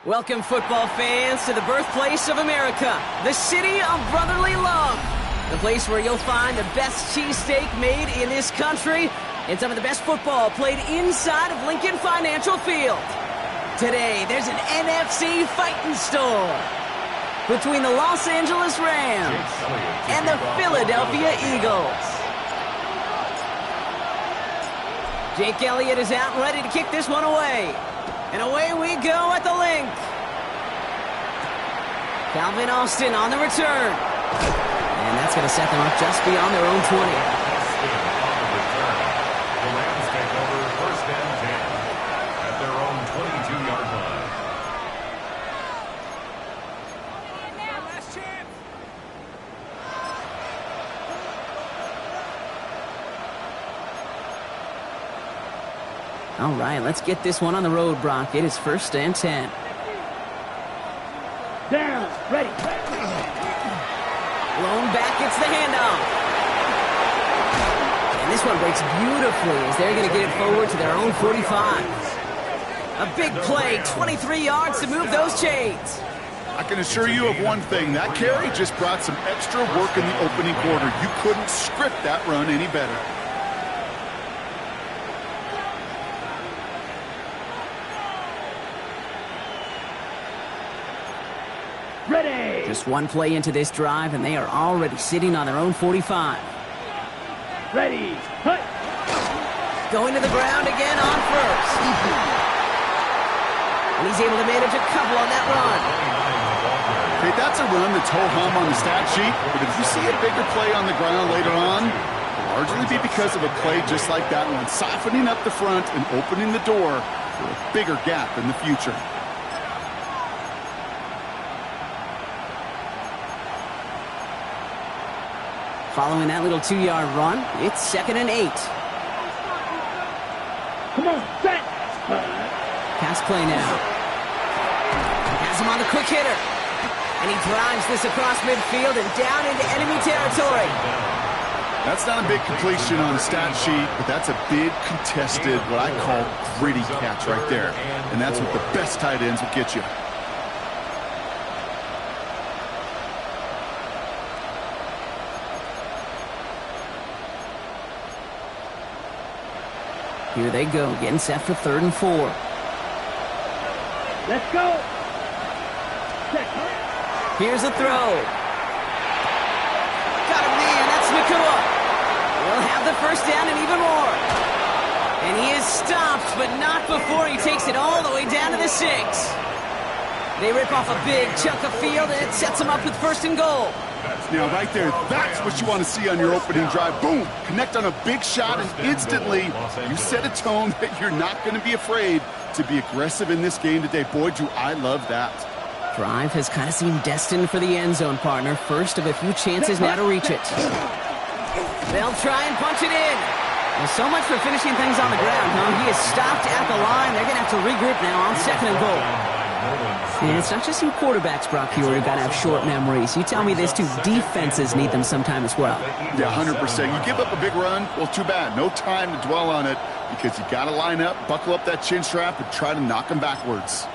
Welcome, football fans, to the birthplace of America, the city of brotherly love. The place where you'll find the best cheesesteak made in this country and some of the best football played inside of Lincoln Financial Field. Today, there's an NFC fighting storm between the Los Angeles Rams and the Philadelphia Eagles. Jake Elliott is out and ready to kick this one away. And away we go at the link. Calvin Austin on the return. And that's going to set them up just beyond their own 20. The Rams take over first and 10 at their own 22-yard line. Last chance. All right, let's get this one on the road, Brock. It is first and 10. Down. Ready. Blown back, it's the handoff. And this one breaks beautifully as they're going to get it forward to their own 45. A big play, 23 yards to move those chains. I can assure you of one thing. That carry just brought some extra work in the opening quarter. You couldn't script that run any better. Ready. Just one play into this drive, and they are already sitting on their own 45. Ready. Hut. Going to the ground again on first. And he's able to manage a couple on that run. Okay, that's a run that's ho-hum on the stat sheet, but if you see a bigger play on the ground later on, it'll largely be because of a play just like that one, softening up the front and opening the door for a bigger gap in the future. Following that little 2-yard run, it's 2nd and 8. Come on, set. Pass play now. Has him on the quick hitter. And he drives this across midfield and down into enemy territory. That's not a big completion on the stat sheet, but that's a big contested, what I call gritty catch right there. And that's what the best tight ends will get you. Here they go, getting set for 3rd and 4. Let's go. Set. Here's a throw. Got a man, that's Nakua. We'll have the first down and even more. And he is stopped, but not before he takes it all the way down to the 6. They rip off a big chunk of field, and it sets them up with 1st and goal. Now, right there, that's what you want to see on your opening drive. Boom! Connect on a big shot, and instantly you set a tone that you're not going to be afraid to be aggressive in this game today. Boy, do I love that. Drive has kind of seemed destined for the end zone, partner. First of a few chances now to reach it. They'll try and punch it in. Well, so much for finishing things on the ground, huh? He is stopped at the line. They're going to have to regroup now on 2nd and goal. And it's not just you quarterbacks, Brock, here who've got to have short memories. You tell me this too, defenses need them sometime as well. Yeah, 100%. You give up a big run, well, too bad. No time to dwell on it because you got to line up, buckle up that chin strap, and try to knock them backwards.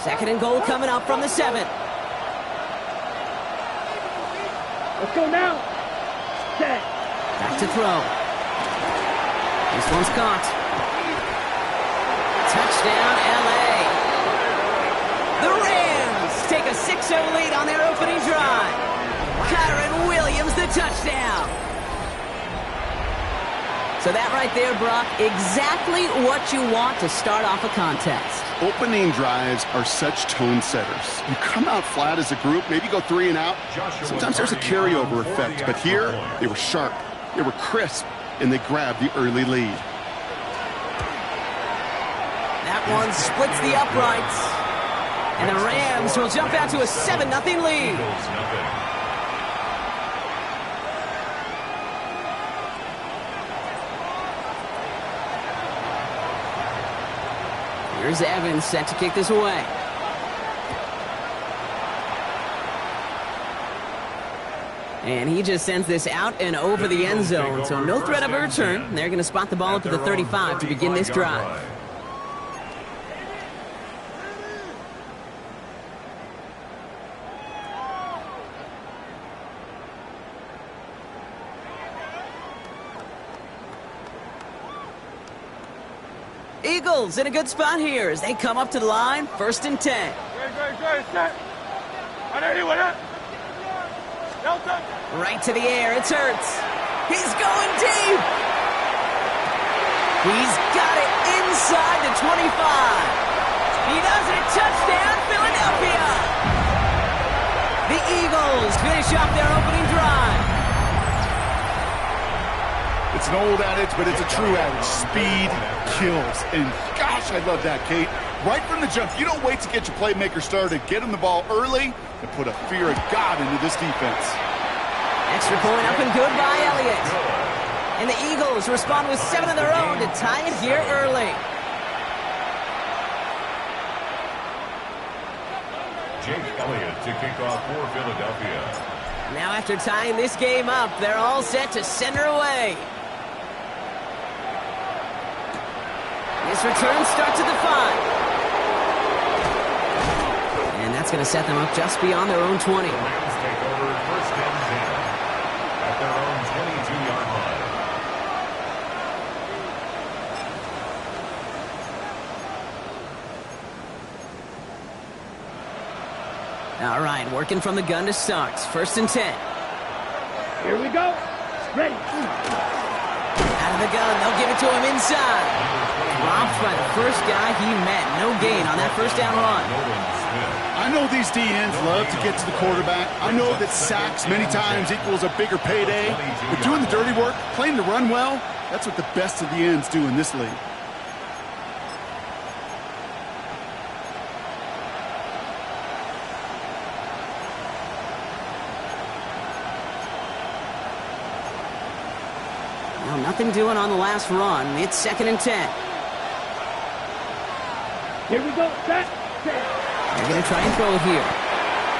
Second and goal coming up from the 7. Let's go now. Set. Back to throw. This one's caught. Touchdown, L.A. The Rams take a 6-0 lead on their opening drive. Kyron Williams, the touchdown. So that right there, Brock, exactly what you want to start off a contest. Opening drives are such tone setters. You come out flat as a group, maybe go 3 and out. Sometimes there's a carryover effect, but here they were sharp, they were crisp, and they grabbed the early lead. That one splits the uprights. And the Rams will jump out to a 7-0 lead. Here's Evans set to kick this away. And he just sends this out and over the end zone. So no threat of a return. They're going to spot the ball up at the 35 to begin this drive. Eagles in a good spot here as they come up to the line, 1st and 10. Right to the air, it's Hurts. He's going deep. He's got it inside the 25. He does it, touchdown, Philadelphia. The Eagles finish off their opening drive. It's an old adage, but it's a true adage. Speed kills. And gosh, I love that, Kate. Right from the jump, you don't wait to get your playmaker started. Get him the ball early and put a fear of God into this defense. Extra point up and good by Elliott. And the Eagles respond with 7 of their own to tie it here early. Jake Elliott to kick off for Philadelphia. Now after tying this game up, they're all set to send her away. This return starts at the 5. And that's going to set them up just beyond their own 20. The Rams take over 1st and 10 at their own 22-yard line. All right, working from the gun to start. 1st and 10. Here we go. Ready. Out of the gun, they'll give it to him inside. Dropped by the first guy he met. No gain on that 1st down run. I know these DNs love to get to the quarterback. I know that sacks many times equals a bigger payday. But doing the dirty work, playing the run well, that's what the best of the ends do in this league. Well, nothing doing on the last run. It's 2nd and 10. Here we go. Set. They're going to try and throw it here.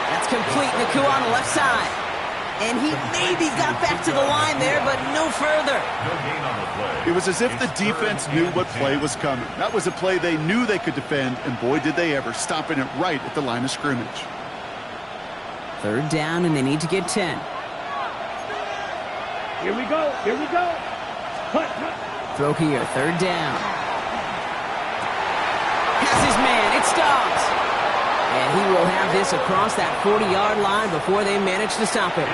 That's complete. Nakua on the left side. And he maybe got back to the line there, but no further. No gain on the play. It was as if the defense knew what play was coming. That was a play they knew they could defend, and boy, did they ever, stopping it right at the line of scrimmage. 3rd down, and they need to get 10. Here we go. Hut. Throw here, 3rd down. Has his man, it stops. And he will have this across that 40-yard line before they manage to stop it.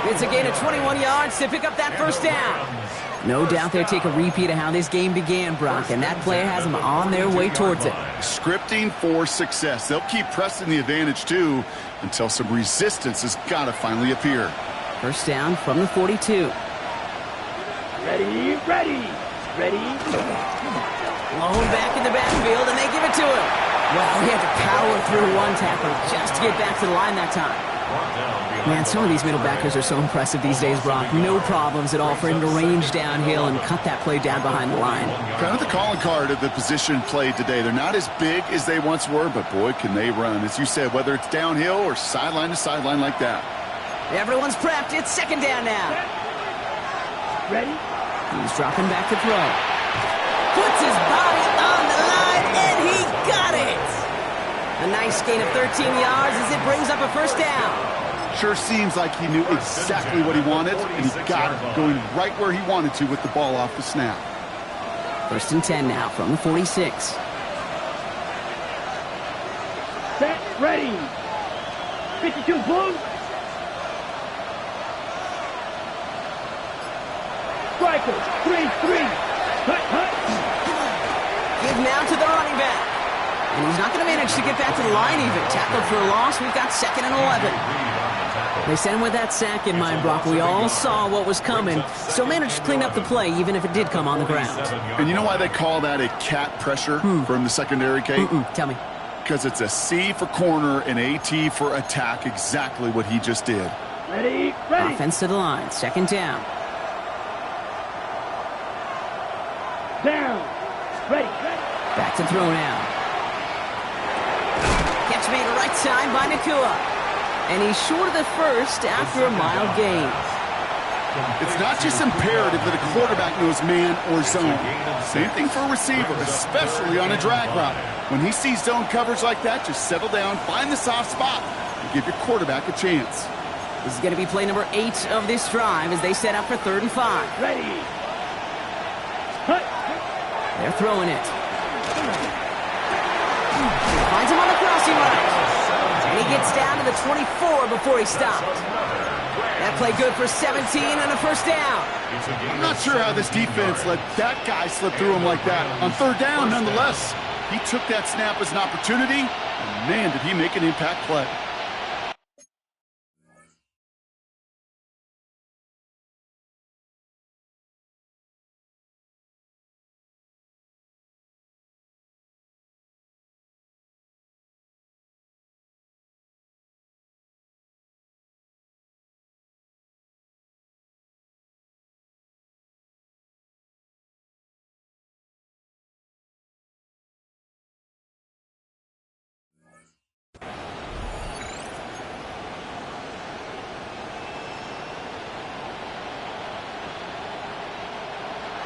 It's a gain of 21 yards to pick up that 1st down. No doubt they'll take a repeat of how this game began, Brock, and that play has them on their way towards it. Scripting for success. They'll keep pressing the advantage, too, until some resistance has got to finally appear. 1st down from the 42. Ready. Blown back in the backfield, and they give it to him. Well, he had to power through one tackle just to get back to the line that time. Man, some of these middle backers are so impressive these days, Brock. No problems at all for him to range downhill and cut that play down behind the line. Kind of the calling card of the position played today. They're not as big as they once were, but boy, can they run. As you said, whether it's downhill or sideline to sideline like that. Everyone's prepped. It's 2nd down now. Ready. He's dropping back to throw. Puts his body on the line, and he got it! A nice gain of 13 yards as it brings up a 1st down. Sure seems like he knew exactly what he wanted, and he got it, going right where he wanted to with the ball off the snap. 1st and 10 now from the 46. Set. Ready. 52 Blue. Strikers. 3-3. Hut. Give now to the running back. And he's not going to manage to get back to the line even. Tackled for a loss. We've got 2nd and 11. They sent him with that sack in mind, Brock. We all saw what was coming. So managed to clean up the play, even if it did come on the ground. And you know why they call that a cat pressure from the secondary, Kate? Tell me. Because it's a C for corner and a T for attack, exactly what he just did. Ready. Offense to the line. 2nd down. Down. Ready. Back to throw now. Catch made right side by Nakua. And he's short of the 1st after a mild gain. It's not just imperative that a quarterback knows man or zone. Same thing for a receiver, especially on a drag route. When he sees zone coverage like that, just settle down, find the soft spot, and give your quarterback a chance. This is going to be play number 8 of this drive as they set up for 3rd and 5. Ready. Hut. They're throwing it. Finds him on the crossing right. And he gets down to the 24 before he stopped. That play good for 17 and a 1st down. I'm not sure how this defense let that guy slip through him like that. On 3rd down, nonetheless, he took that snap as an opportunity, and man, did he make an impact play.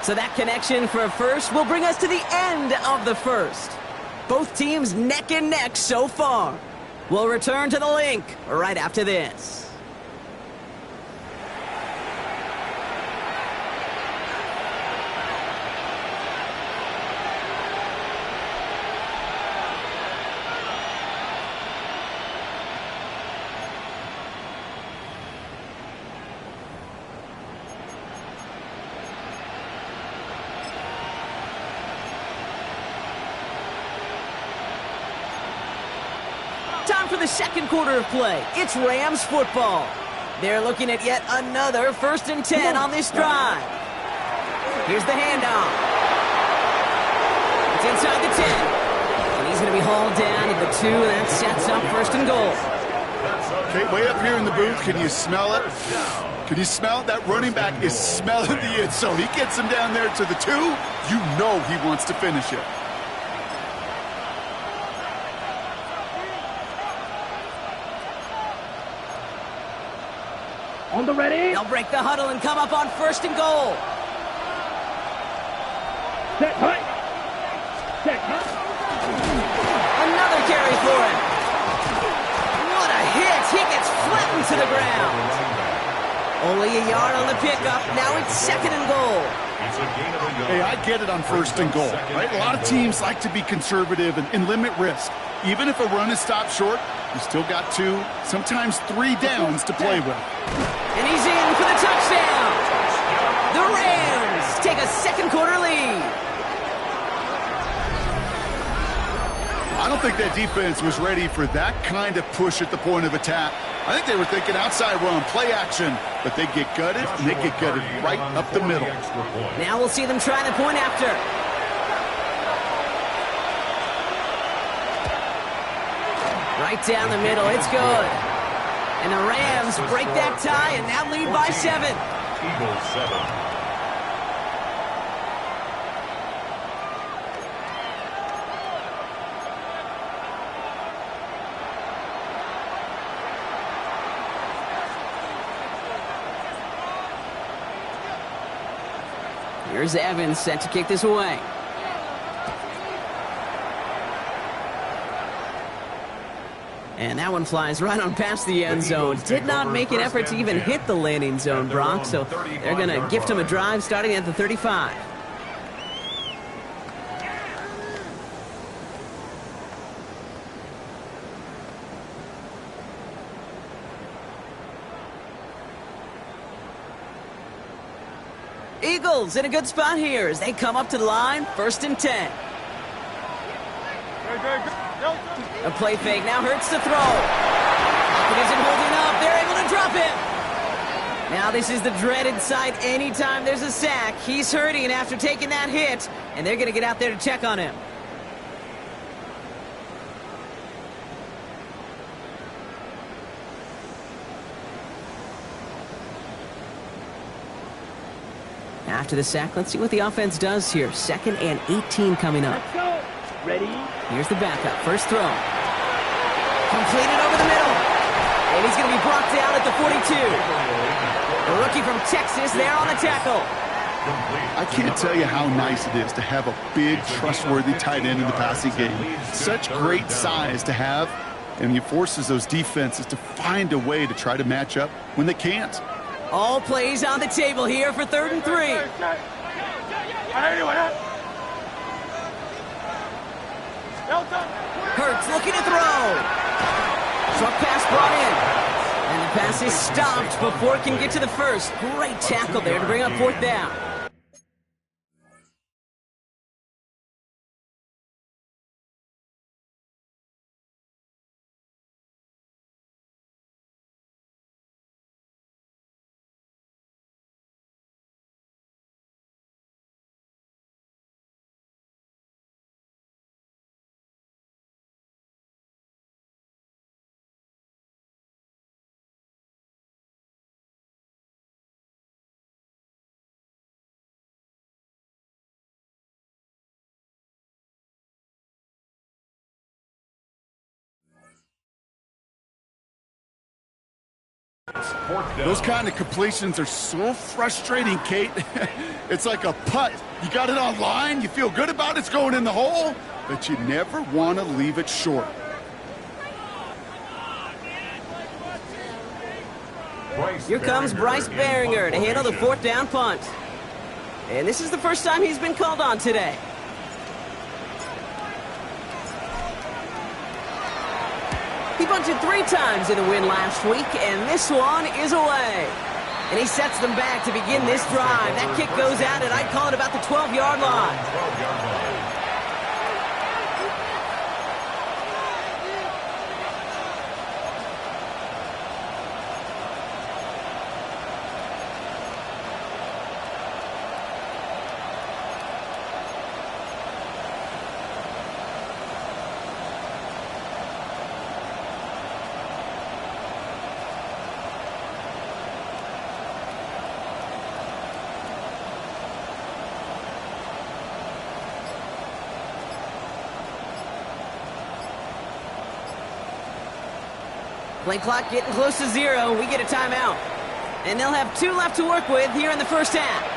So that connection for a 1st will bring us to the end of the 1st. Both teams neck and neck so far. We'll return to the link right after this. Time for the 2nd quarter of play. It's Rams football. They're looking at yet another 1st and 10 on this drive. Here's the handoff. It's inside the 10. And he's going to be hauled down at the 2, and that sets up 1st and goal. Okay, way up here in the booth, can you smell it? Can you smell it? That running back is smelling the end zone. He gets him down there to the 2. You know he wants to finish it. On the ready. They'll break the huddle and come up on 1st and goal. Set, hut. Set, hut. Another carry for him. What a hit. He gets flattened to the ground. Only a yard on the pickup. Now it's 2nd and goal. Hey, I get it on 1st and goal, right? A lot of teams like to be conservative and limit risk. Even if a run is stopped short, you still got 2, sometimes 3 downs to play with. And he's in for the touchdown. The Rams take a 2nd quarter lead. I don't think that defense was ready for that kind of push at the point of attack. I think they were thinking outside run, play action, but they get gutted, and they get gutted right up the middle. Now we'll see them try the point after. Right down the middle, it's good. And the Rams break that tie and now lead by 7. Eagles 7. Here's Evans set to kick this away. And that one flies right on past the end zone. Did not make an effort to even hit the landing zone, Brock, so they're going to gift him a drive starting at the 35. Eagles in a good spot here as they come up to the line, 1st and 10. A play fake now hurts to throw. It isn't holding up. They're able to drop him. Now this is the dreaded sight anytime there's a sack. He's hurting after taking that hit, and they're going to get out there to check on him. After the sack, let's see what the offense does here. 2nd and 18 coming up. Let's go. Ready. Here's the backup. First throw. Completed over the middle. And he's going to be brought down at the 42. The rookie from Texas there on the tackle. I can't tell you how nice it is to have a big, trustworthy tight end in the passing game. Such great size to have, and he forces those defenses to find a way to try to match up when they can't. All plays on the table here for 3rd and 3. Hurts looking to throw. Short pass brought in. And the pass is stopped before it can get to the 1st. Great tackle there to bring up 4th down. Those kind of completions are so frustrating, Kate. It's like a putt. You got it on line, you feel good about it's going in the hole, but you never want to leave it short. Here comes Bryce Baringer to handle the 4th down punt. And this is the first time he's been called on today. He bunted 3 times in the win last week, and this one is away. And he sets them back to begin this drive. That kick goes out, and I'd call it about the 12-yard line. Play clock getting close to 0. We get a timeout. And they'll have 2 left to work with here in the first half.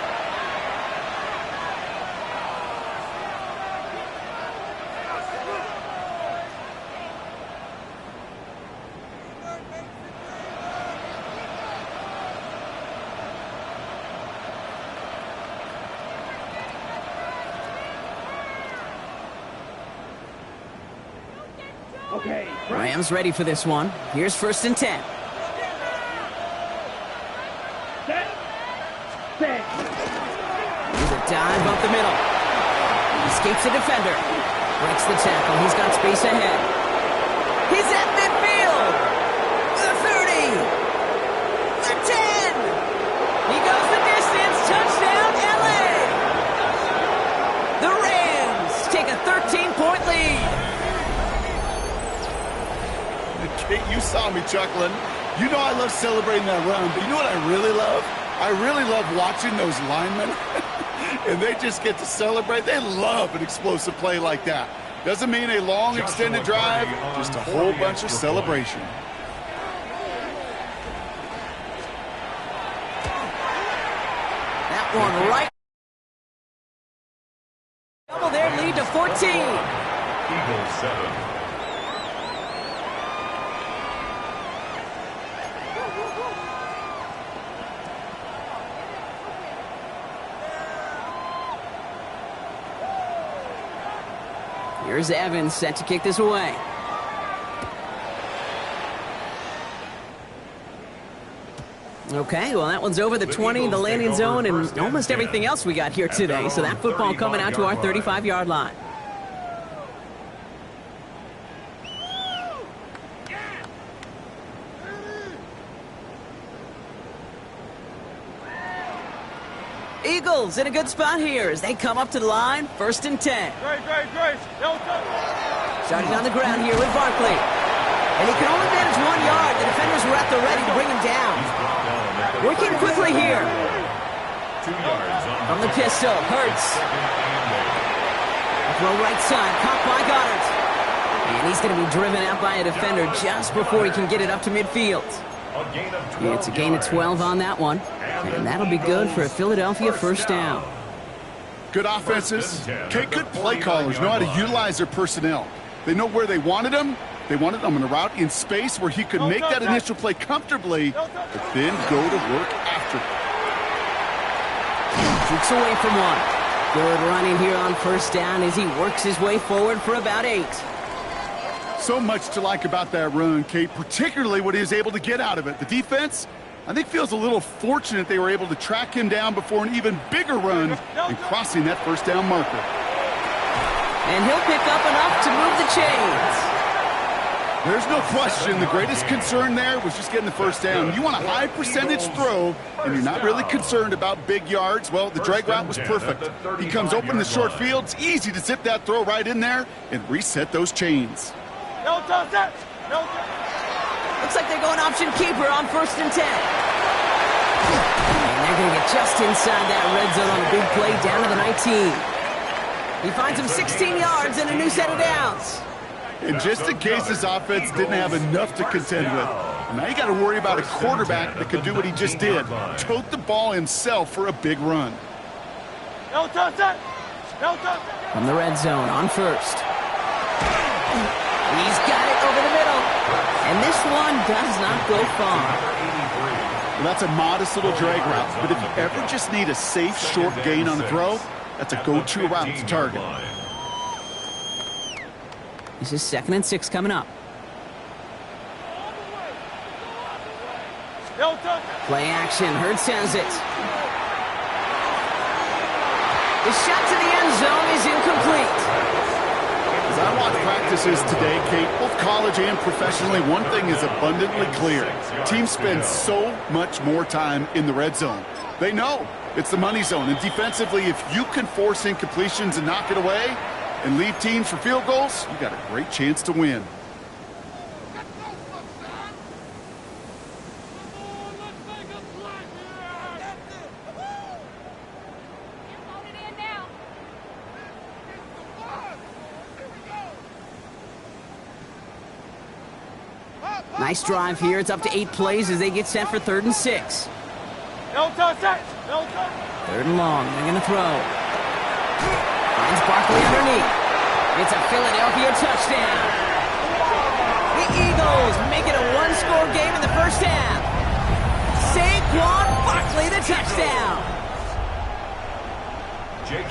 Okay. Rams ready for this one. Here's 1st and 10. Set. Set. Here's a dive up the middle. Escapes the defender. Breaks the tackle. He's got space ahead. He's at midfield. The 30. The 10. He goes the distance. Touchdown, LA. The Rams take a 13-point lead. Kate, you saw me chuckling. You know I love celebrating that run, but you know what I really love? I really love watching those linemen, and they just get to celebrate. They love an explosive play like that. Doesn't mean a long, extended drive, just a whole bunch of celebration. That one right. Double their lead to 14. Eagles 7. Here's Evans set to kick this away. Okay, well, that one's over the 20, the landing zone, and almost everything else we got here today. So that football coming out to our 35-yard line. Eagles in a good spot here as they come up to the line. 1st and 10. Starting on the ground here with Barkley. And he can only manage 1 yard. The defenders were at the ready to bring him down. Working quickly here. 2 yards From the pistol, Hurts. Throw right side, caught by Goddard. And he's going to be driven out by a defender just before he can get it up to midfield. It's a gain of 12 on that one. And that'll be good for a Philadelphia 1st down. Good offenses. Good play callers know how to utilize their personnel. They know where they wanted them. They wanted them on a route in space where he could make that initial play comfortably, but then go to work after. Takes away from one. Good running here on 1st down as he works his way forward for about 8. So much to like about that run, Kate, particularly what he was able to get out of it. The defense, I think, feels a little fortunate they were able to track him down before an even bigger run and crossing that 1st down marker. And he'll pick up enough to move the chains. There's no question the greatest concern there was just getting the 1st down. You want a high percentage throw, and you're not really concerned about big yards. Well, the drag route was perfect. He comes open in the short field. It's easy to zip that throw right in there and reset those chains. Looks like they're going option keeper on 1st and 10. And they're going to get just inside that red zone on a big play down to the 19. He finds him 16 yards and a new set of downs. And just in case his offense didn't have enough to contend with, now you got to worry about a quarterback that could do what he just did, tote the ball himself for a big run. From the red zone on 1st. He's got it over the middle. And this one does not go far. Well, that's a modest little drag route, but if you ever just need a safe, short gain on the throw, that's a go-to route to target. This is 2nd and 6 coming up. Play action. Hurts has it. The shot to the end zone is incomplete. As I watch practices today, Kate, both college and professionally, one thing is abundantly clear. Teams spend so much more time in the red zone. They know it's the money zone. And defensively, if you can force incompletions and knock it away and leave teams for field goals, you got a great chance to win. Nice drive here. It's up to 8 plays as they get set for 3rd and 6. No touch. No touch. 3rd and long. They're going to throw. Finds Barkley underneath. It's a Philadelphia touchdown. The Eagles make it a 1-score game in the first half. Saquon Barkley, the touchdown.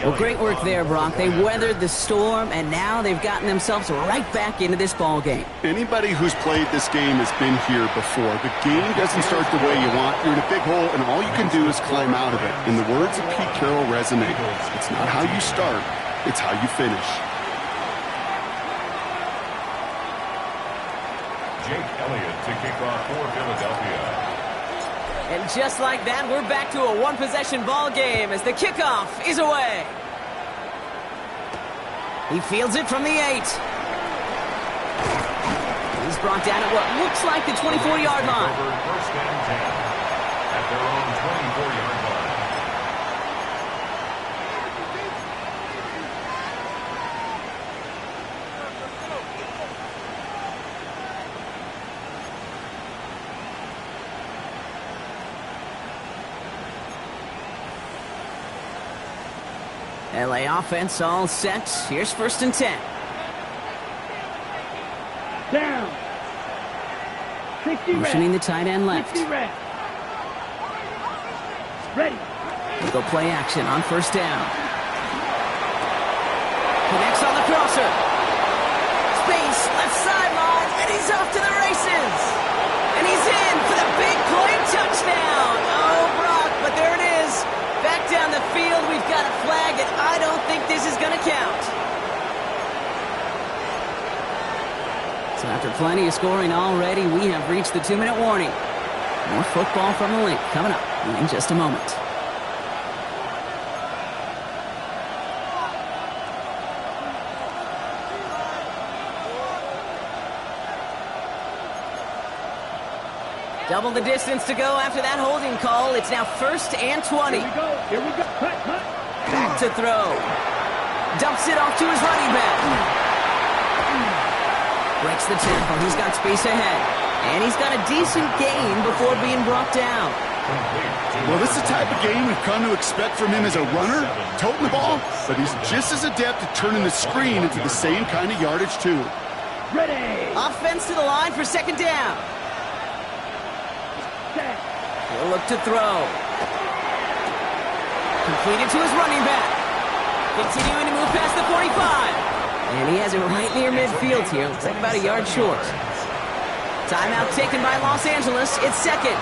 Well, great work there, Brock. They weathered the storm, and now they've gotten themselves right back into this ball game. Anybody who's played this game has been here before. The game doesn't start the way you want. You're in a big hole, and all you can do is climb out of it. In the words of Pete Carroll resonate, it's not how you start, it's how you finish. Jake Elliott to kick off for Philadelphia. And just like that, we're back to a one-possession ball game as the kickoff is away. He fields it from the 8. He's brought down at what looks like the 24-yard line. First and 10 at their own 24-yard line. LA offense all set. Here's 1st and 10. Down. 60 Motioning the red. tight end left. 60 red. Ready. We'll go play action on 1st down. Connects on the crosser. Space, left sideline, and he's off to the races. And he's in for the big play touchdown. Oh, Brock, but there it is. Back down the field, we've got a flag, and I don't think this is going to count. So after plenty of scoring already, we have reached the 2-minute warning. More football from the link coming up in just a moment. Double the distance to go after that holding call. It's now 1st and 20. Here we go. Cut. Back to throw. Dumps it off to his running back. Breaks the tackle. He's got space ahead. And he's got a decent gain before being brought down. Well, this is the type of game we've come to expect from him as a runner, toting the ball, but he's just as adept at turning the screen into the same kind of yardage, too. Ready. Offense to the line for 2nd down. Set. He'll look to throw. Completed to his running back. Continuing to move past the 45. And he has it right near midfield here. Looks like about a yard short. Timeout taken by Los Angeles. It's 2nd.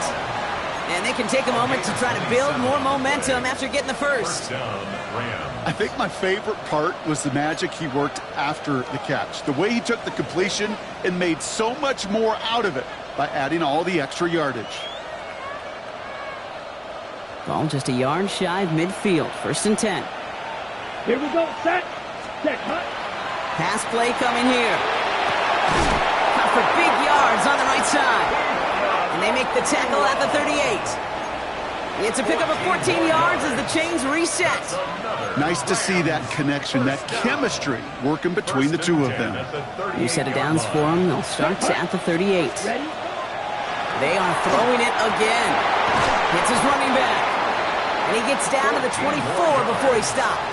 And they can take a moment to try to build more momentum after getting the first. I think my favorite part was the magic he worked after the catch. The way he took the completion and made so much more out of it by adding all the extra yardage. Ball just a yard shy of midfield. 1st and 10. Here we go. Set. Cut. Pass play coming here. Cut for big yards on the right side. And they make the tackle at the 38. It's a pickup of 14 yards as the chains reset. Nice to see that connection, that chemistry working between the two of them. New set of downs for them. They'll start at the 38. Ready. They are throwing it again. Hits his running back. And he gets down to the 24 before he stopped.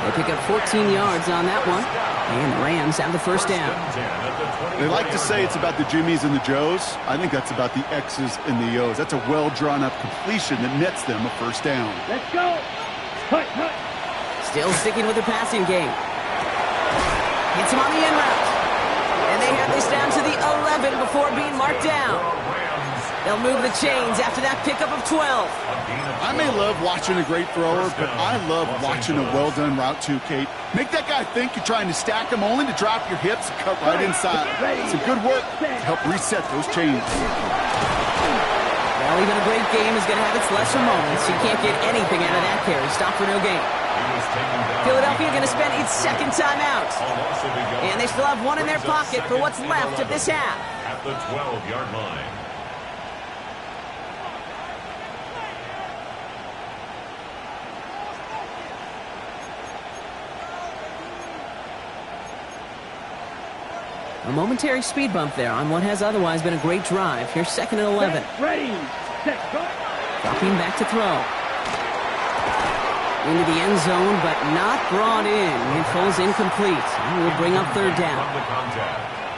They pick up 14 yards on that one. And the Rams have the 1st down. They like to say it's about the Jimmies and the Joes. I think that's about the X's and the O's. That's a well-drawn-up completion that nets them a 1st down. Let's go. Cut. Still sticking with the passing game. Hits him on the end route. And they have this down to the 11 before being marked down. They'll move the chains after that pickup of 12. I may love watching a great thrower, but I love watching a well-done route too, Kate. Make that guy think you're trying to stack him only to drop your hips and cut right inside. Some good work to help reset those chains. Well, even a great game is going to have its lesser moments. You can't get anything out of that carry. Stop for no gain. Philadelphia going to spend its 2nd timeout. And they still have one in their pocket for what's left of this half. At the 12-yard line. A momentary speed bump there on what has otherwise been a great drive. Here's 2nd and 11. Ready, set, go. Dropping back to throw. Into the end zone, but not brought in. It falls incomplete. And will bring up 3rd down.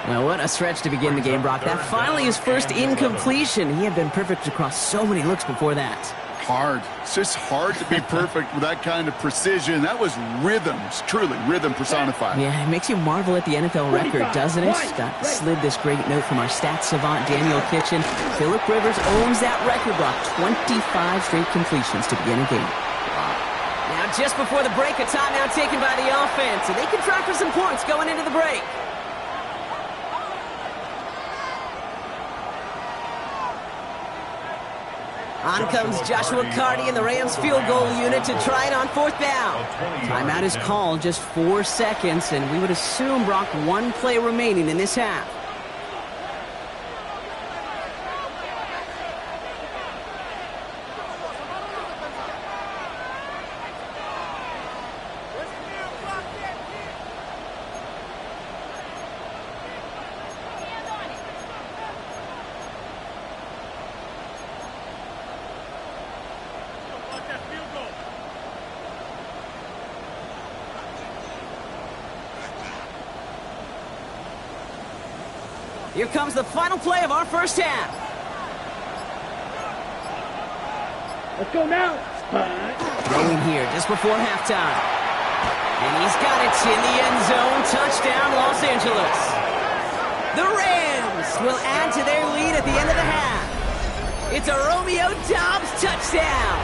Well, what a stretch to begin the game, Brock. That finally his first incompletion. He had been perfect across so many looks before that. Hard. It's just hard to be perfect with that kind of precision. That was rhythm. It's truly rhythm personified. Yeah, it makes you marvel at the NFL record, doesn't it? Got slid this great note from our stats savant, Daniel Kitchen. Phillip Rivers owns that record, Brock. 25 straight completions to begin a game. Now, just before the break, a timeout taken by the offense, and they can try for some points going into the break. On comes Joshua Carty in the Rams field goal unit to try it on 4th down. Timeout is called, just 4 seconds, and we would assume, Brock, 1 play remaining in this half. Here comes the final play of our first half. Let's go now. Going here just before halftime. And he's got it in the end zone. Touchdown, Los Angeles. The Rams will add to their lead at the end of the half. It's a Romeo Doubs touchdown.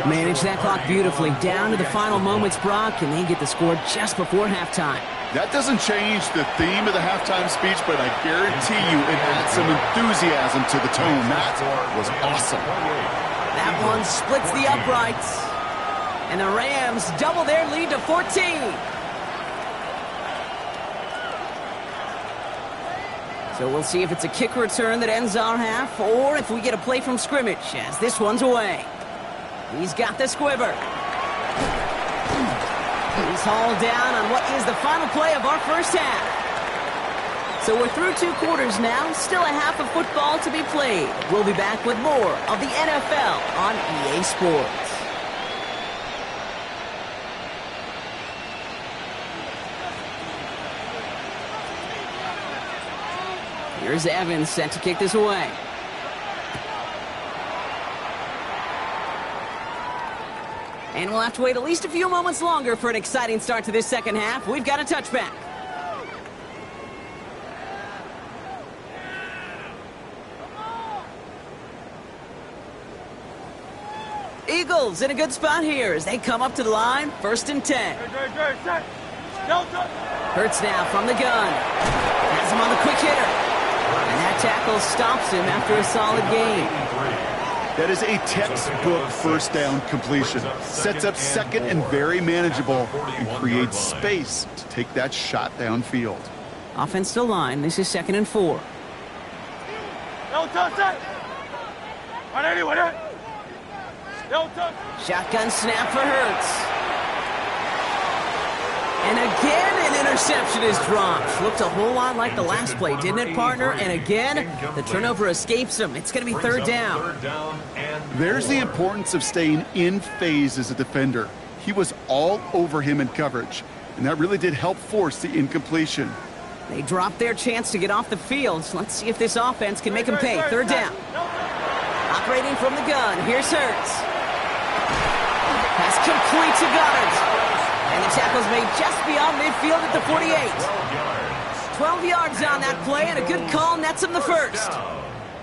Manage that clock beautifully. Down to the final moments, Brock, and they get the score just before halftime. That doesn't change the theme of the halftime speech, but I guarantee you it adds some enthusiasm to the tone. That was awesome. That one splits the uprights. And the Rams double their lead to 14. So we'll see if it's a kick return that ends our half, or if we get a play from scrimmage, as this one's away. He's got the squiver. He's hauled down on what is the final play of our first half. So we're through 2 quarters now, still a half of football to be played. We'll be back with more of the NFL on EA Sports. Here's Evans set to kick this away. And we'll have to wait at least a few moments longer for an exciting start to this second half. We've got a touchback. Eagles in a good spot here as they come up to the line. 1st and 10. Hurts now from the gun. Has him on the quick hitter. And that tackle stops him after a solid gain. That is a textbook first down completion. Sets up 2nd and very manageable and creates space to take that shot downfield. Offense to line. This is 2nd and 4. Shotgun snap for Hurts. And again, an interception is dropped. Looked a whole lot like the last play, didn't it, partner? And again, the turnover escapes him. It's going to be 3rd down. There's the importance of staying in phase as a defender. He was all over him in coverage, and that really did help force the incompletion. They dropped their chance to get off the field. So let's see if this offense can make them pay. 3rd down. Operating from the gun. Here's Hurts. Pass complete to Goddard. And the tackle's made just beyond midfield at the 48. 12 yards on that play, and a good call nets him the first.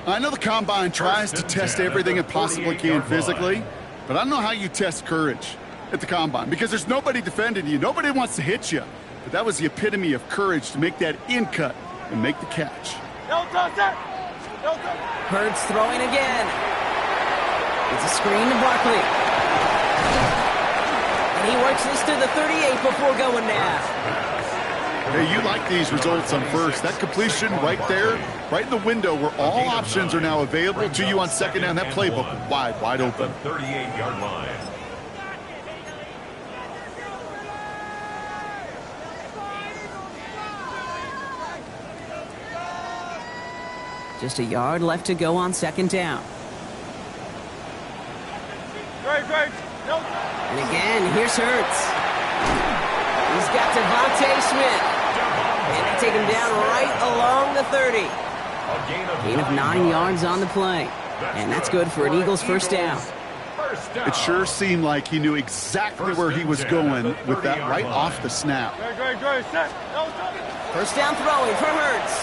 I know the Combine tries to test everything it possibly can physically, but I don't know how you test courage at the Combine, because there's nobody defending you. Nobody wants to hit you. But that was the epitome of courage to make that in cut and make the catch. Hurts throwing again. It's a screen to Barkley. And he works this to the 38 before going down. Hey, you like these results on first. That completion right there, right in the window where all options are now available to you on 2nd down. That playbook wide open. 38-yard line. Just a yard left to go on second down. And again, here's Hurts. He's got Devontae Smith. And they take him down right along the 30. Gain of 9 yards on the play. And that's good for an Eagles first down. It sure seemed like he knew exactly where he was going with that right off the snap. First down throwing from Hurts.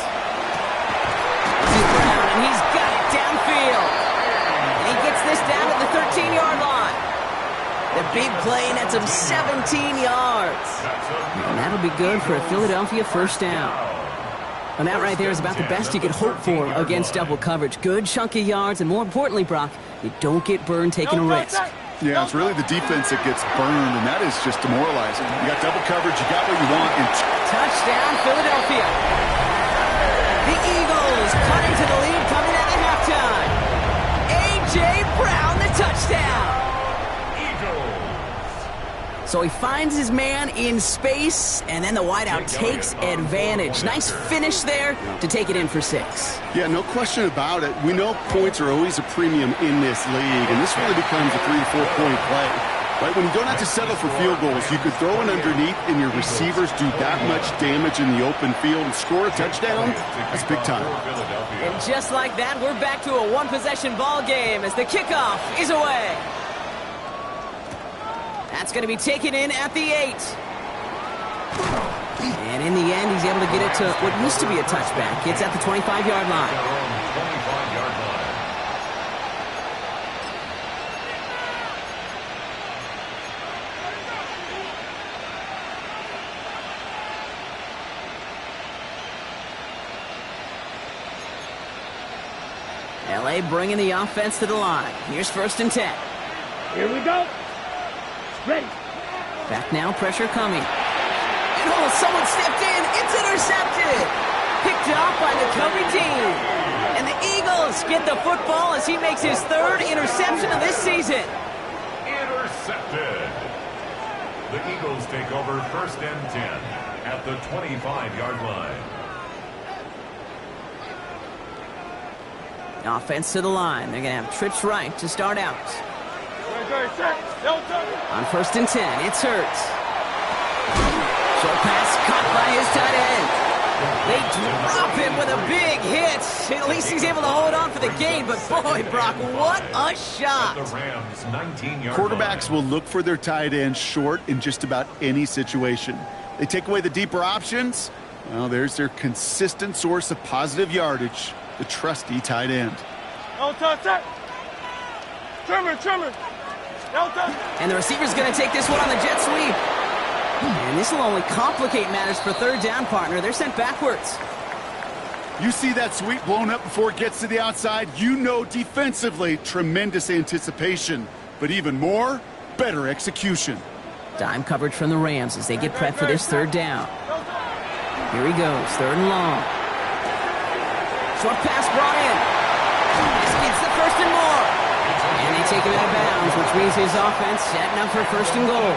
This is Brown, and he's got it downfield. And he gets this down to the 13-yard line. The big play nets him 17 yards. And that'll be good for a Philadelphia first down. And that right there is about the best you could hope for against double coverage. Good chunky yards, and more importantly, Brock, you don't get burned taking a risk. Yeah, it's really the defense that gets burned, and that is just demoralizing. You got double coverage, you got what you want. And touchdown, Philadelphia. The Eagles cut into the lead coming out of halftime. A.J. Brown, the touchdown. So he finds his man in space, and then the wideout takes advantage. Nice finish there to take it in for 6. Yeah, no question about it. We know points are always a premium in this league, and this really becomes a 3 to 4 point play. Right? When you don't have to settle for field goals, you could throw it underneath, and your receivers do that much damage in the open field and score a touchdown. That's big time. And just like that, we're back to a one-possession ball game as the kickoff is away. That's going to be taken in at the 8. And in the end, he's able to get it to what used to be a touchback. It's at the 25-yard line. LA bringing the offense to the line. Here's 1st and 10. Here we go. Ready. Back now, pressure coming. And someone stepped in. It's intercepted. Picked off by the Covey team. And the Eagles get the football as he makes his 3rd interception of this season. Intercepted. The Eagles take over 1st and 10 at the 25-yard line. Offense to the line. They're going to have trips right to start out. On 1st and 10, it's Hurts. Short pass caught by his tight end. They drop him with a big hit. At least he's able to hold on for the gain. But boy, Brock, what a shot. The Rams, 19-yard Quarterbacks will look for their tight end short in just about any situation. They take away the deeper options. Well, there's their consistent source of positive yardage, the trusty tight end. Trimmer. And the receiver's going to take this one on the jet sweep. And this will only complicate matters for 3rd down, partner. They're sent backwards. You see that sweep blown up before it gets to the outside, you know defensively, tremendous anticipation. But even more, better execution. Dime coverage from the Rams as they get prepped for this 3rd down. Here he goes, 3rd and long. Short pass brought in. This gets the 1st and more. And they take him out of bounds, which means his offense setting up for 1st and goal.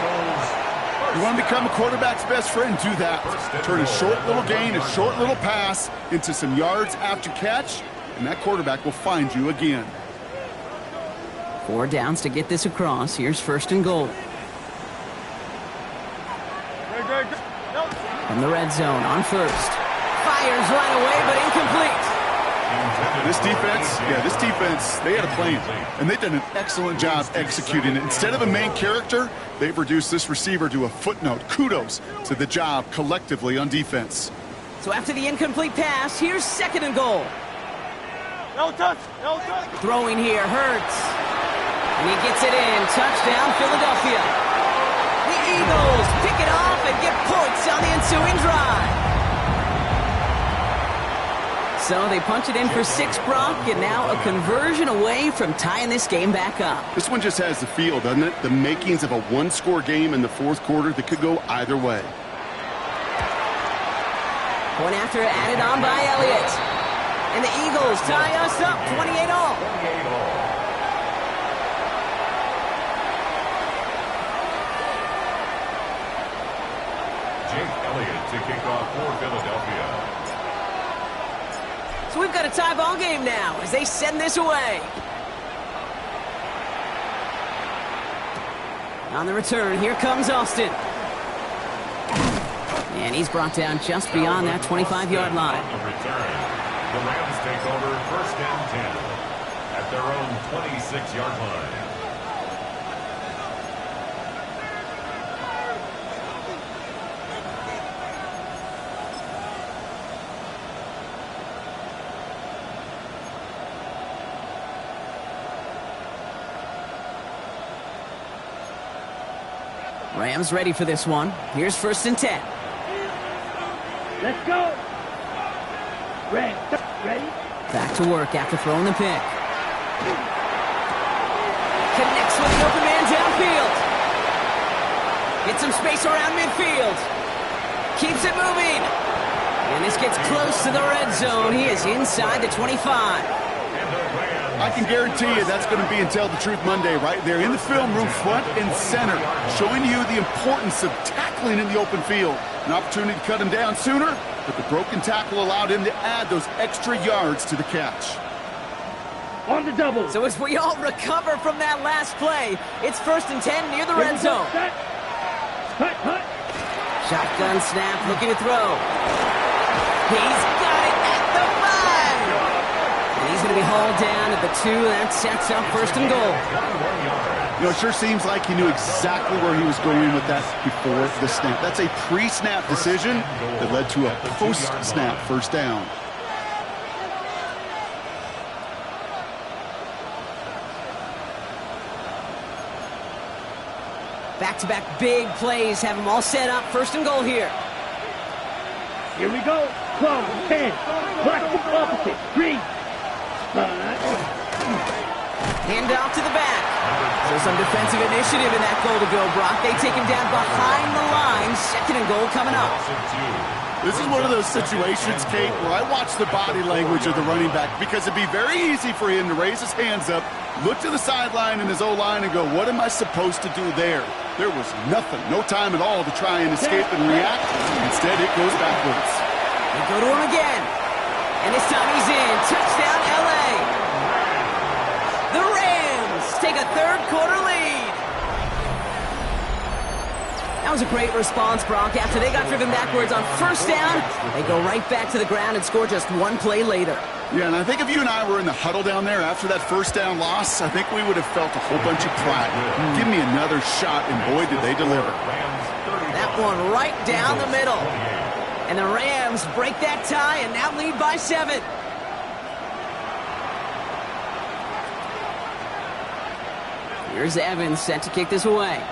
You want to become a quarterback's best friend, do that. Turn a short little gain, a short little pass into some yards after catch, and that quarterback will find you again. 4 downs to get this across. Here's 1st and goal. From the red zone on 1st. Fires right away, but incomplete. This defense, they had a plan, and they've done an excellent job executing it. Instead of a main character, they've reduced this receiver to a footnote. Kudos to the job collectively on defense. So after the incomplete pass, here's 2nd and goal. No touch. Throwing here, Hurts. And he gets it in. Touchdown, Philadelphia. The Eagles pick it off and get points on the ensuing drive. So they punch it in for 6, Brock, and now a conversion away from tying this game back up. This one just has the feel, doesn't it? The makings of a one-score game in the 4th quarter that could go either way. Point after added on by Elliott. And the Eagles tie us up 28-all. Jake Elliott to kick off for Philadelphia. So we've got got a tie ball game now as they send this away. On the return, here comes Austin. And he's brought down just beyond that 25-yard line. On the return, the Rams take over 1st and 10 at their own 26-yard line. Rams ready for this one. Here's 1st and 10. Let's go. Ready? Back to work after throwing the pick. Connects with the open man downfield. Gets some space around midfield. Keeps it moving. And this gets close to the red zone. He is inside the 25. I can guarantee you that's going to be in Tell the Truth Monday right there in the film room, front and center, showing you the importance of tackling in the open field. An opportunity to cut him down sooner, but the broken tackle allowed him to add those extra yards to the catch. On the double. So as we all recover from that last play, it's 1st and 10 near the red zone. Hut. Shotgun snap, looking to throw. He's got it at the 5. And he's going to be hauled down at the 2. That sets up 1st and goal. You know, it sure seems like he knew exactly where he was going with that before the snap. That's a pre-snap decision that led to a post-snap 1st down. Back-to-back big plays have them all set up. 1st and goal here. Here we go. 12, 10. Black opposite. 3. Hand off to the back. So some defensive initiative in that goal to go, Brock. They take him down behind the line. 2nd and goal coming up. This is one of those situations, Kate, where I watch the body language of the running back because it'd be very easy for him to raise his hands up, look to the sideline and his O-line and go, what am I supposed to do there? There was nothing, no time at all to try and escape and react. Instead, it goes backwards. They go to him again. And this time he's in. Touchdown, L.A. The Rams take a 3rd quarter lead. That was a great response, Brock. After they got driven backwards on 1st down, they go right back to the ground and score just 1 play later. Yeah, and I think if you and I were in the huddle down there after that 1st down loss, I think we would have felt a whole bunch of pride. Give me another shot, and boy, did they deliver. That one right down the middle. And the Rams break that tie and now lead by 7. Here's Evans set to kick this away.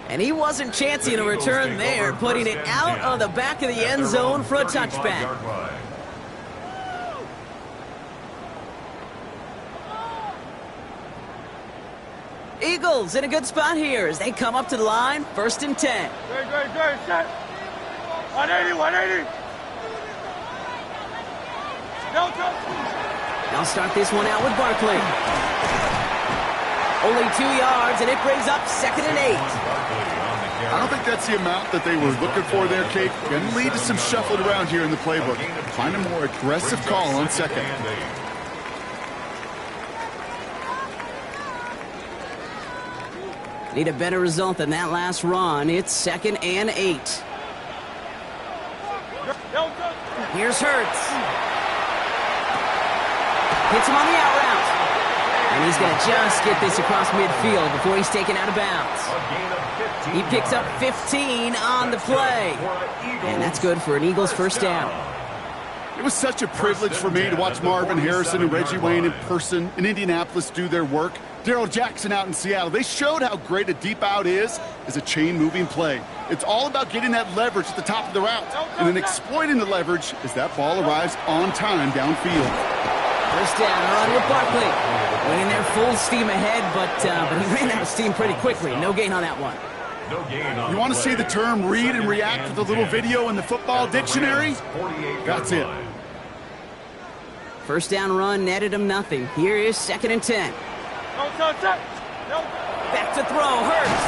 And he wasn't chancing a return there, putting it out on the back of the end zone for a touchback. Eagles in a good spot here as they come up to the line, 1st and 10. Good. Set. 180. Delta. They'll start this one out with Barkley. Only 2 yards, and it brings up 2nd and 8. I don't think that's the amount that they were looking for there, Kate. Going to lead to some shuffled around here in the playbook. Find a more aggressive call on 2nd. Need a better result than that last run. It's 2nd and 8. Here's Hurts. Hits him on the out route. And he's going to just get this across midfield before he's taken out of bounds. He picks up 15 on the play. And that's good for an Eagles 1st down. It was such a privilege for me to watch Marvin Harrison and Reggie Wayne in person in Indianapolis do their work. Darrell Jackson out in Seattle. They showed how great a deep out is as a chain-moving play. It's all about getting that leverage at the top of the route and then exploiting the leverage as that ball arrives on time downfield. 1st down, run with Barkley. Winning there full steam ahead, but he ran out of steam pretty quickly. No gain on that one. You want to see the term read and react with a little video in the football dictionary? That's it. 1st down run netted him nothing. Here is 2nd and 10. Back to throw, Hurts.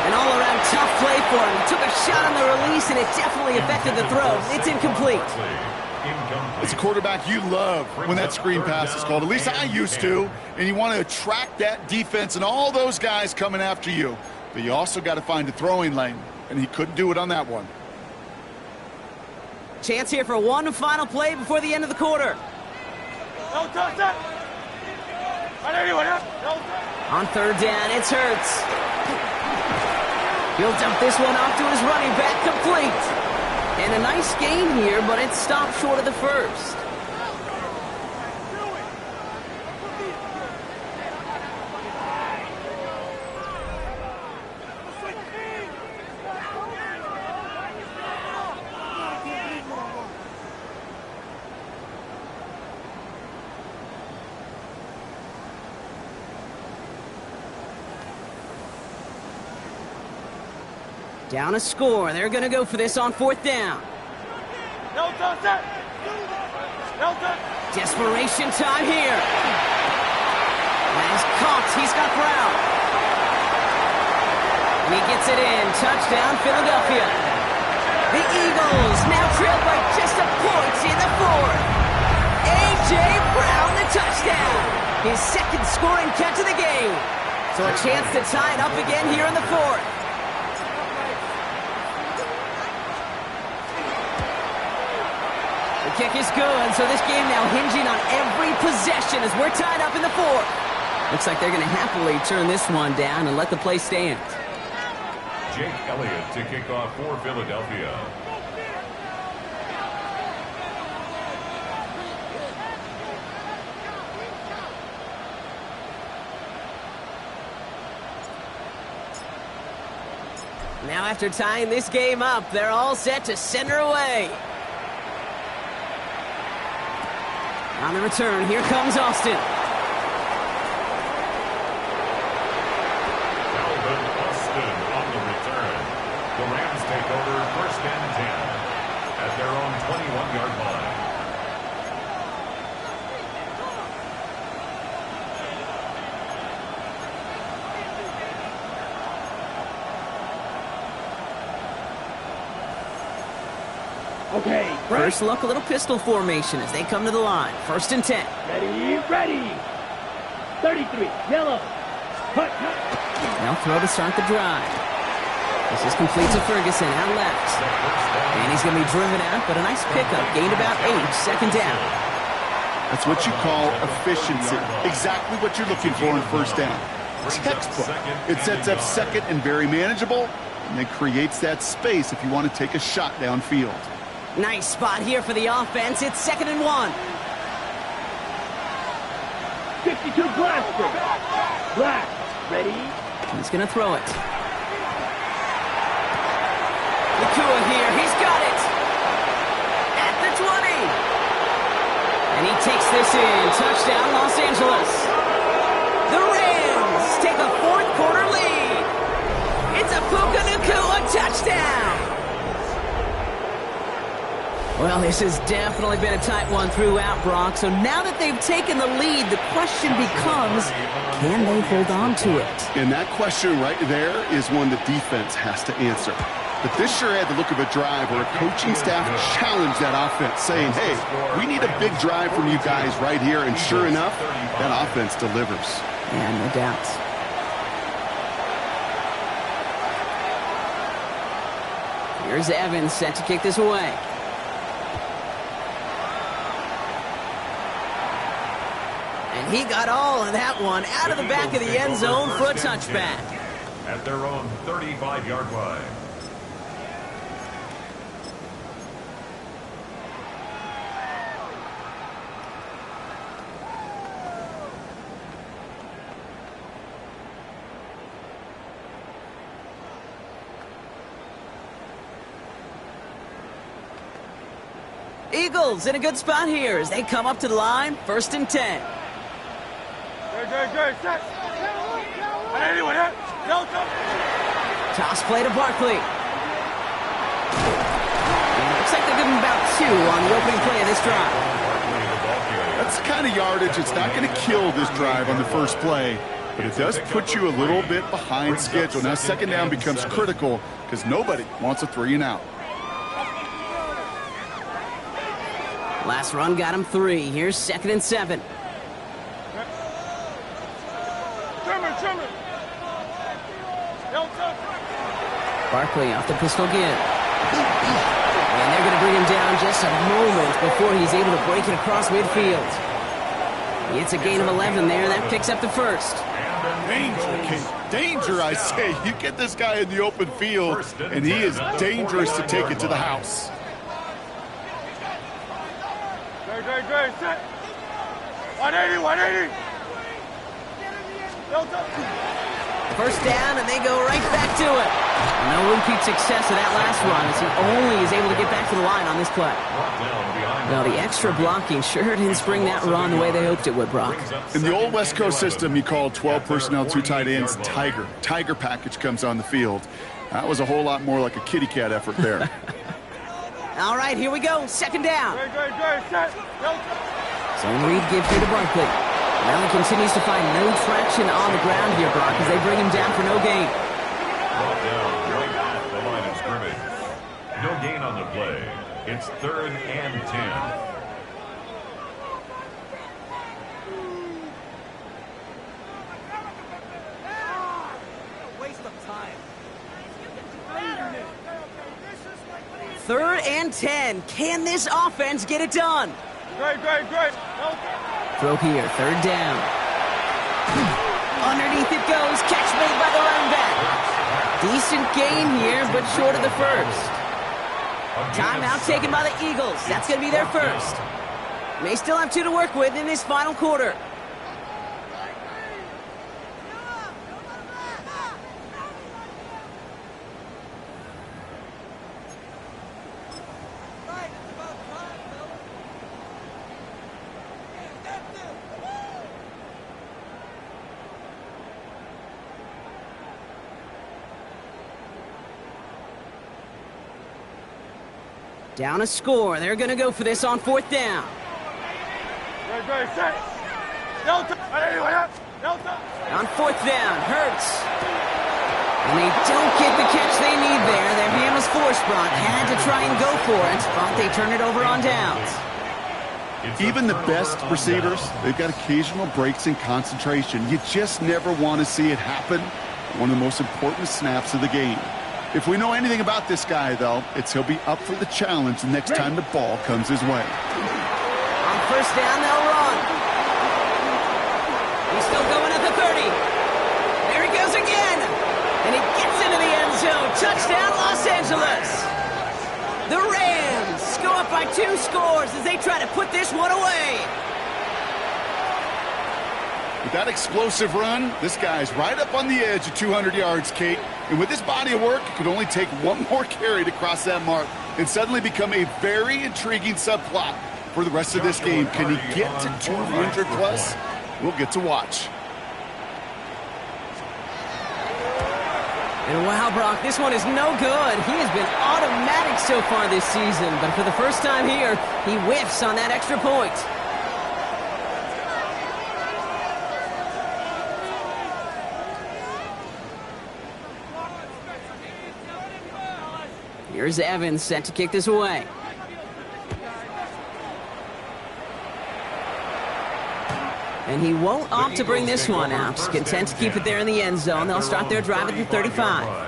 An all-around tough play for him. He took a shot on the release, and it definitely affected the throw. It's incomplete. As a quarterback, you love when that screen pass is called. At least I used to. And you want to attract that defense and all those guys coming after you. But you also got to find a throwing lane. And he couldn't do it on that one. Chance here for one final play before the end of the quarter. On third down, it's Hurts. He'll dump this one off to his running back, complete. And a nice gain here, but it stopped short of the first. Down a score. They're going to go for this on fourth down. Desperation time here. Nice caught. He's got Brown. And he gets it in. Touchdown, Philadelphia. The Eagles now trail by just a point in the fourth. A.J. Brown, the touchdown. His second scoring catch of the game. So a chance to tie it up again here in the fourth. The kick is good, so this game now hinging on every possession as we're tied up in the fourth. Looks like they're going to happily turn this one down and let the play stand. Jake Elliott to kick off for Philadelphia. Now after tying this game up, they're all set to center away. On the return, here comes Austin. Calvin Austin on the return. The Rams take over first and 10 at their own 21-yard line. Okay, First look, a little pistol formation as they come to the line. First and 10. ready. 33, yellow. Cut. Now throw to start the drive. This is complete to Ferguson out left. And he's going to be driven out, but a nice pickup. Gained about 8, second down. That's what you call efficiency. Exactly what you're looking for in first down. Textbook. It sets up second and very manageable, and then creates that space if you want to take a shot downfield. Nice spot here for the offense. It's 2nd and 1. 52 blaster. Black. Ready. He's going to throw it. Nakua here. He's got it. At the 20. And he takes this in. Touchdown, Los Angeles. The Rams take a fourth quarter lead. It's a Puka Nakua touchdown. Well, this has definitely been a tight one throughout, Brock. So now that they've taken the lead, the question becomes, can they hold on to it? And that question right there is one the defense has to answer. But this sure had the look of a drive where a coaching staff challenged that offense, saying, hey, we need a big drive from you guys right here. And sure enough, that offense delivers. Yeah, no doubt. Here's Evans set to kick this away. And he got all of that one out of the back of the end zone for a touchback. At their own 35-yard line. Eagles in a good spot here as they come up to the line, 1st and 10. Toss play to Barkley. And it looks like they're giving him about 2 on the opening play of this drive. That's the kind of yardage it's not going to kill this drive on the first play. but it does put you a little bit behind schedule. Now, second down becomes critical because nobody wants a 3-and-out. Last run got him 3. Here's 2nd and 7. Barkley off the pistol again. And they're going to bring him down just a moment before he's able to break it across midfield. It's a gain of 11 there. That picks up the first. Danger, Kate. Danger, I say. You get this guy in the open field, and he is dangerous to take it to the house. Great. Set. 180, 180. First down, and they go right back to it. No repeat success of that last run as he only is able to get back to the line on this play. Now, the extra blocking sure didn't spring that run the way they hoped it would, Brock. In the old West Coast system, you called 12 personnel, 2 tight ends, Tiger. Tiger package comes on the field. That was a whole lot more like a kitty cat effort there. All right, here we go. Second down. Great. Set. Zone read gives here to Barkley. Well, he continues to find no traction on the ground here, Brock, as they bring him down for no gain. Brought down right at the line of scrimmage. No gain on the play. It's 3rd and 10. Waste of time. 3rd and 10. Can this offense get it done? Great. Throw here, 3rd down. Underneath it goes. Catch made by the running back. Decent gain here, but short of the first. Timeout taken by the Eagles. That's going to be their first. They still have 2 to work with in this final quarter. Down a score. They're going to go for this on 4th down. Great. Set. Delta. On 4th down, Hurts. And they don't get the catch they need there. Their hand was forced, Brock. Had to try and go for it, but they turn it over on downs. Even the best receivers, they've got occasional breaks in concentration. You just never want to see it happen. One of the most important snaps of the game. If we know anything about this guy, though, it's he'll be up for the challenge the next time the ball comes his way. On 1st down, they'll run. He's still going at the 30. There he goes again. And he gets into the end zone. Touchdown, Los Angeles. The Rams go up by 2 scores as they try to put this one away. With that explosive run, this guy's right up on the edge of 200 yards, Kate. And with his body of work, it could only take one more carry to cross that mark and suddenly become a very intriguing subplot for the rest of this game. Can he get to 200 plus? We'll get to watch. And wow, Brock, this one is no good. He has been automatic so far this season, but for the first time here, he whiffs on that extra point. Here's Evans set to kick this away. And he won't opt to bring this one out. Content to keep it there in the end zone. They'll start their drive at the 35.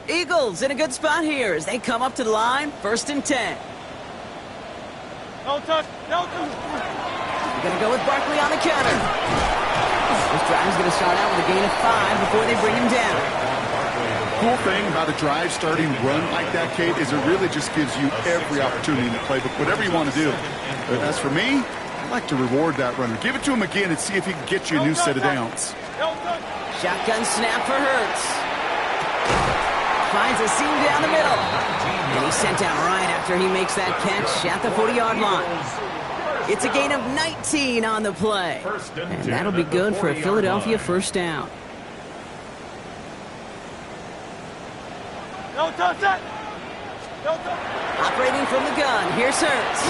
Eagles in a good spot here as they come up to the line, 1st and 10. No touch. No touch. They're going to go with Barkley on the counter. This drive is going to start out with a gain of 5 before they bring him down. Cool thing about a drive starting run like that, Kate, is it really just gives you every opportunity in the playbook, whatever you want to do. But as for me, I like to reward that runner. Give it to him again and see if he can get you a new set of downs. Shotgun snap for Hurts. Finds a seam down the middle. And he's sent out right after he makes that catch at the 40-yard line. It's a gain of 19 on the play. And that'll be good for a Philadelphia 1st down. No touch that. No touch. Operating from the gun, here's Hurts.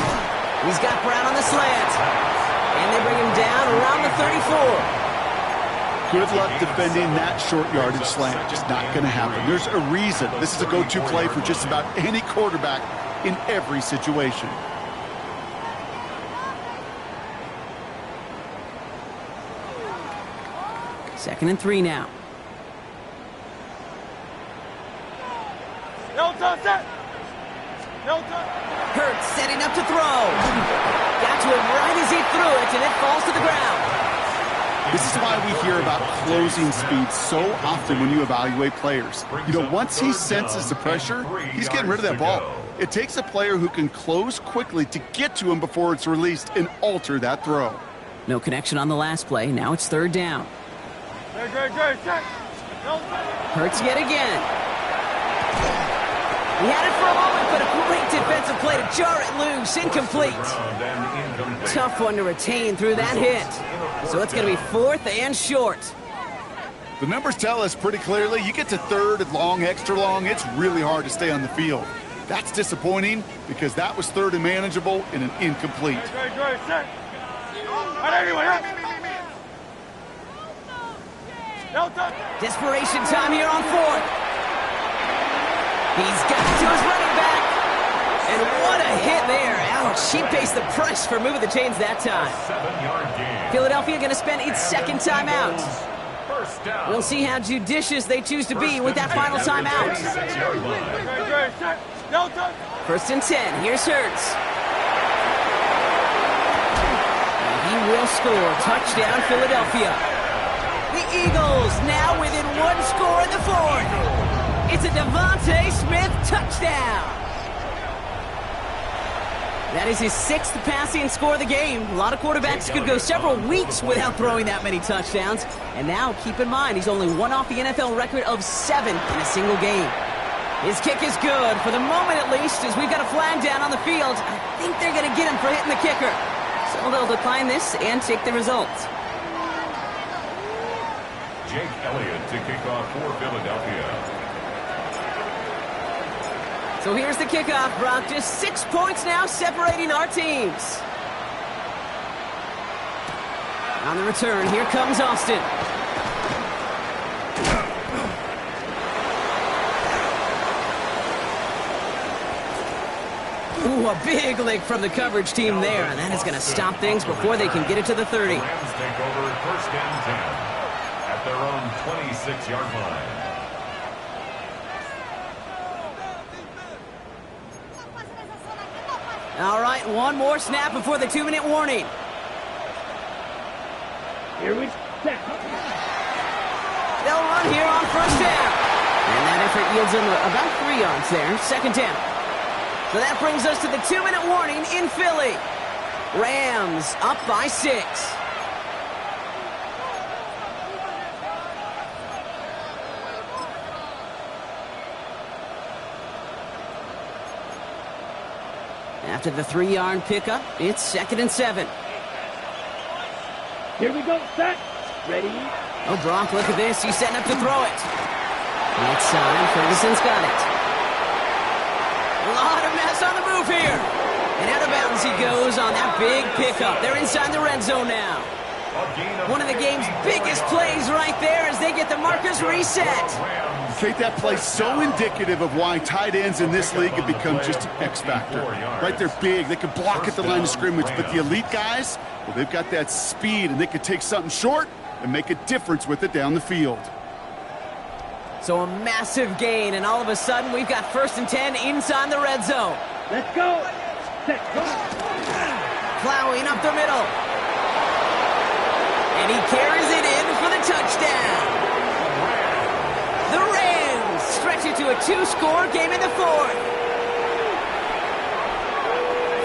He's got Brown on the slant. And they bring him down around the 34. Good luck defending that short yardage slant. Just not going to happen. There's a reason. This is a go-to play for just about any quarterback in every situation. Second and 3 now. No touch that. No touch. Hurts setting up to throw. Got to him right as he threw it, and it falls to the ground. This is why we hear about closing speed so often when you evaluate players. You know, once he senses the pressure, he's getting rid of that ball. It takes a player who can close quickly to get to him before it's released and alter that throw. No connection on the last play. Now it's 3rd down. Great. Hurts yet again. He had it for a moment, but a great defensive play to jar it loose. Incomplete. Tough one to retain through that hit. So it's going to be 4th and short. The numbers tell us pretty clearly, you get to 3rd and long, extra long, it's really hard to stay on the field. That's disappointing because that was 3rd and manageable and an incomplete. Great. Set. No touch. Desperation time here on 4th. He's got it to his running back. And what a hit there. Ouch, he pays the price for moving the chains that time. 7-yard gain. Philadelphia going to spend its second timeout. We'll see how judicious they choose to be with that final timeout. Great. Set. No touch. 1st and 10. Here's Hurts. And he will score. Touchdown, Philadelphia. The Eagles now within 1 score in the 4th. It's a Devontae Smith touchdown. That is his 6th passing score of the game. A lot of quarterbacks could go several weeks without throwing that many touchdowns. And now, keep in mind, he's only one off the NFL record of 7 in a single game. His kick is good, for the moment at least, as we've got a flag down on the field. I think they're going to get him for hitting the kicker. So they'll decline this and take the result. Jake Elliott to kick off for Philadelphia. So here's the kickoff, Brock. Just 6 points now separating our teams. On the return, here comes Austin. Ooh, a big lick from the coverage team there, and that is going to stop things before they can get it to the 30. Rams take over 1st and 10 at their own 26-yard line. All right, one more snap before the 2-minute warning. Here we set. They'll run here on 1st down. And that effort yields them about 3 yards there. 2nd down. So that brings us to the 2-minute warning in Philly. Rams up by 6. After the 3-yard pickup, it's 2nd and 7. Here we go. Set. Ready. Oh, Brock, look at this. He's setting up to throw it. That's time. Ferguson's got it. A lot of mess on the move here. And out of bounds he goes on that big pickup. They're inside the red zone now. One of the game's biggest plays right there as they get the markers reset. Kate, that play's so indicative of why tight ends in this league have become just an X factor. Right, they're big, they can block at the line of scrimmage, but the elite guys, well, they've got that speed and they can take something short and make a difference with it down the field. So a massive gain, and all of a sudden, we've got 1st and 10 inside the red zone. Let's go. Set, go. Plowing up the middle. And he carries it in for the touchdown. The Rams stretch it to a 2-score game in the 4th.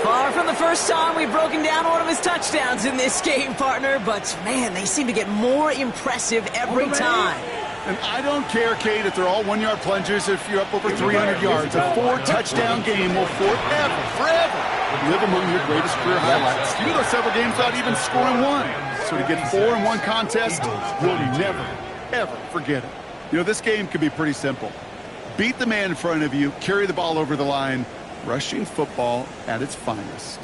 Far from the first time we've broken down one of his touchdowns in this game, partner, but man, they seem to get more impressive every time. And I don't care, Kate, if they're all 1-yard plungers, if you're up over 300 yards. A 4-touchdown game will forever live among your greatest career highlights. You go several games without even scoring one. So to get 4 in one contest, you'll never, ever forget it. You know, this game can be pretty simple. Beat the man in front of you, carry the ball over the line. Rushing football at its finest.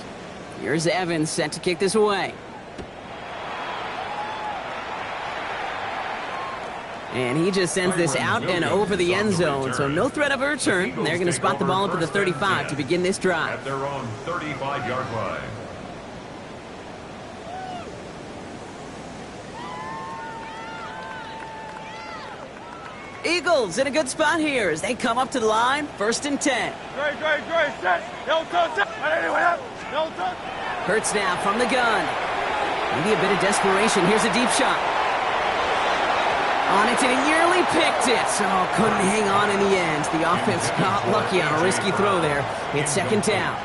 Here's Evans set to kick this away. And he just sends this out and over the end zone, so no threat of a return. They're going to spot the ball up at the 35 to begin this drive. At their own 35-yard line. Eagles in a good spot here as they come up to the line, 1st and 10. Hurts now from the gun. Maybe a bit of desperation. Here's a deep shot. On it, and he nearly picked it. Oh, couldn't hang on in the end. The offense got lucky on a risky throw there. It's 2nd down.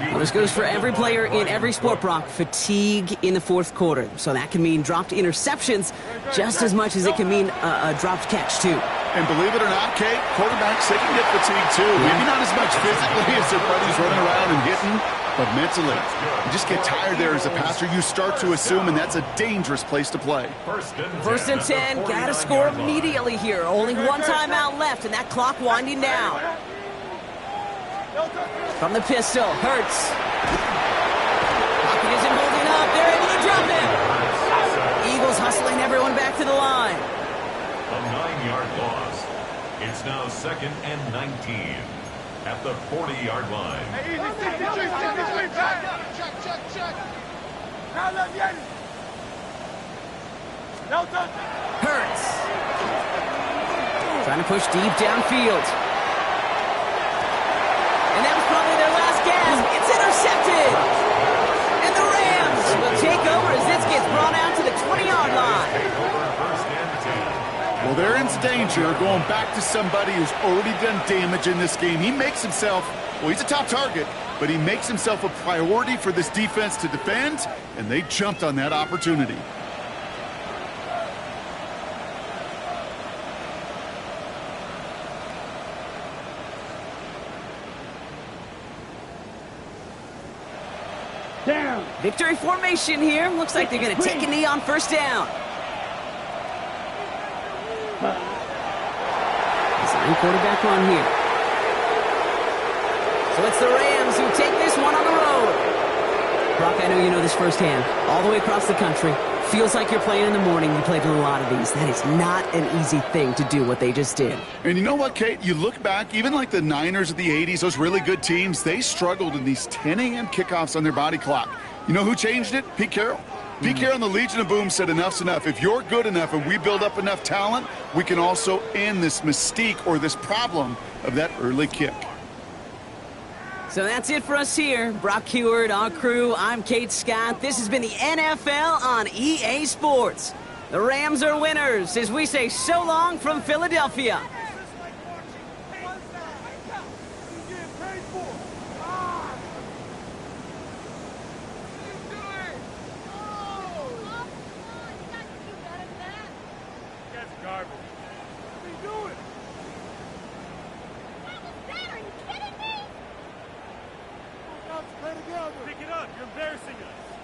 Well, this goes for every player in every sport, Brock. Fatigue in the 4th quarter. So that can mean dropped interceptions just as much as it can mean a dropped catch, too. And believe it or not, Kate, quarterbacks, they can get fatigued, too. Yeah. Maybe not as much physically as their buddies running around and hitting, but mentally. You just get tired there as a passer. You start to assume, and that's a dangerous place to play. 1st and 10, got to score immediately here. Only one timeout left, and that clock winding down. From the pistol, Hurts. Pocket isn't holding up. They're able to drop him. Eagles hustling everyone back to the line. A 9-yard loss. It's now 2nd and 19 at the 40-yard line. Hurts. Trying to push deep downfield. And that was probably their last gasp. It's intercepted. And the Rams will take over as this gets brought out to the 20-yard line. Well, they're in danger going back to somebody who's already done damage in this game. He makes himself, well, he's a top target, but he makes himself a priority for this defense to defend, and they jumped on that opportunity. Down. Victory formation here. Looks like they're going to take a knee on 1st down. Design quarterback run here. So it's the Rams who take this one on the road. Brock, I know you know this firsthand. All the way across the country. Feels like you're playing in the morning. You played with a lot of these. That is not an easy thing to do what they just did. And you know what, Kate? You look back, even like the Niners of the 80s, those really good teams, they struggled in these 10 a.m. kickoffs on their body clock. You know who changed it? Pete Carroll. Pete Carroll and the Legion of Boom said enough's enough. If you're good enough and we build up enough talent, we can also end this mystique or this problem of that early kick. So that's it for us here. Brock Heward, our crew, I'm Kate Scott. This has been the NFL on EA Sports. The Rams are winners as we say so long from Philadelphia. Pick it up. You're embarrassing us.